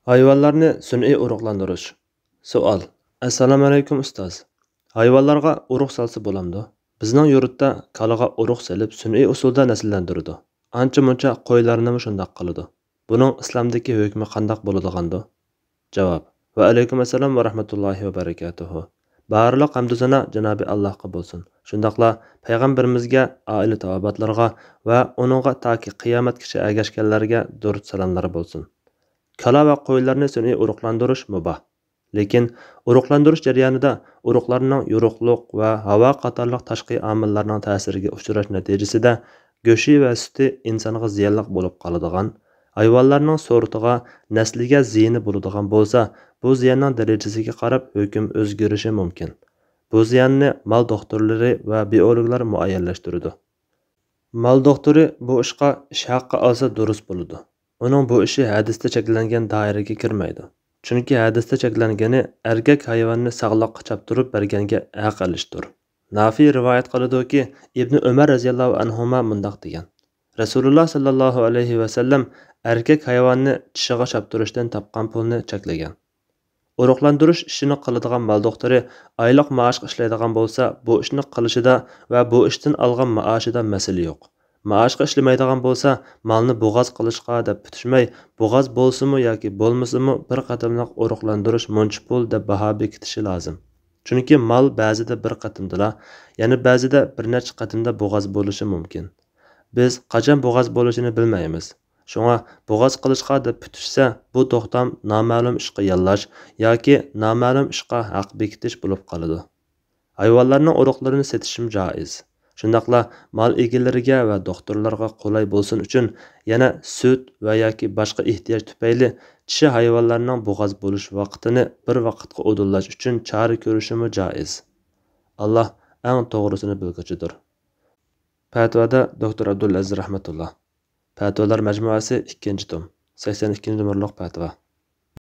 Hayvonlarni sun'iy urug'lantirish. Savol. Assalomu alaykum ustoz. Hayvonlarga urug' solsa bo'lamdi? Bizning yurtda kalaga urug' solib sun'iy usulda nasllantirdi. Ancha-muncha qo'ylarni shundoq qiladi. Buning islomdagi hukmi qandoq bo'ladigandir? Javob. Va alaykum assalom va rahmatullohi va barakatuh. Barliq hamd sana Janobi Allohga bo'lsin. Shundaqla payg'ambarimizga, oila tavobatlarga va uningga toki qiyomatgacha ergashganlarga durud salomlar bo'lsin. Kala va qo'ylarni sun'iy urug'lantirish mubah. Lekin urug'lantirish jarayonida urug'larning yo'riqliq va havo qatorliq tashqi omillarning ta'siriga uchrash natijasida go'shi va suti insonga ziyonli bo'lib qoladigan, hayvonlarning sortiga, nasliga ziyoni bo'ladigan bo'lsa, bu ziyonning darajasiga qarab hukm o'zgarishi mumkin. Bu ziyonni mol doktorlari va biologlar muayyanlashtiradi. Mol doktori bu ishga ish haqqi olsa durust bo'ladi. Uning bu ishi hadisda cheklangan doiraga kirmaydi. Chunki hadisda cheklangani erkak hayvonni sog'liqqa chaptirib berganga haq olishdir. Nafi rivoyat qiladi-ki, Ibn Umar radhiyallohu anhuma mundaq degan. Rasululloh sallallohu alayhi va sallam erkak hayvonni tishiga chaptirishdan topgan pulni cheklagan. Urug'lantirish ishini qiladigan mol doktori oylik maoshga ishlaydigan bo'lsa, bu ishni qilishida va bu ishdan olgan maoshida masala yo'q. Maoshga ishlamaydigan bo'lsa, malni bo'g'oz qilishga deb bitishmay, bo'g'oz bo'lsimi yoki bo'lmasimi bir qatimliq urug'lantirish muncha pul deb baho bekitishi lozim. Chunki mal ba'zida bir qatimdala, yana ba'zida bir necha qatimda bo'g'oz bo'lishi mumkin. Biz qachon bo'g'oz bo'lishini bilmaymiz. Shunga bo'g'oz qilishga deb bitishsa, bu to'xtam noma'lum ishga yollash yoki noma'lum ishga haq bekitish bo'lib qoladi. Hayvonlarning urug'larini setishim joiz. Shundaqla mol egalariga va doktorlarga qulay bo'lsin uchun yana sut va yoki boshqa ehtiyoj tufayli tishi hayvonlarning bo'g'oz bo'lish vaqtini bir vaqtga o'dinlash uchun chora ko'rishimi joiz. Alloh eng to'g'risini bilguchidir. Fatvoda Dr. Abdulaziz rahmatulloh. Fatvolar majmuasi 2-tom, 82 nomerlik fatvo.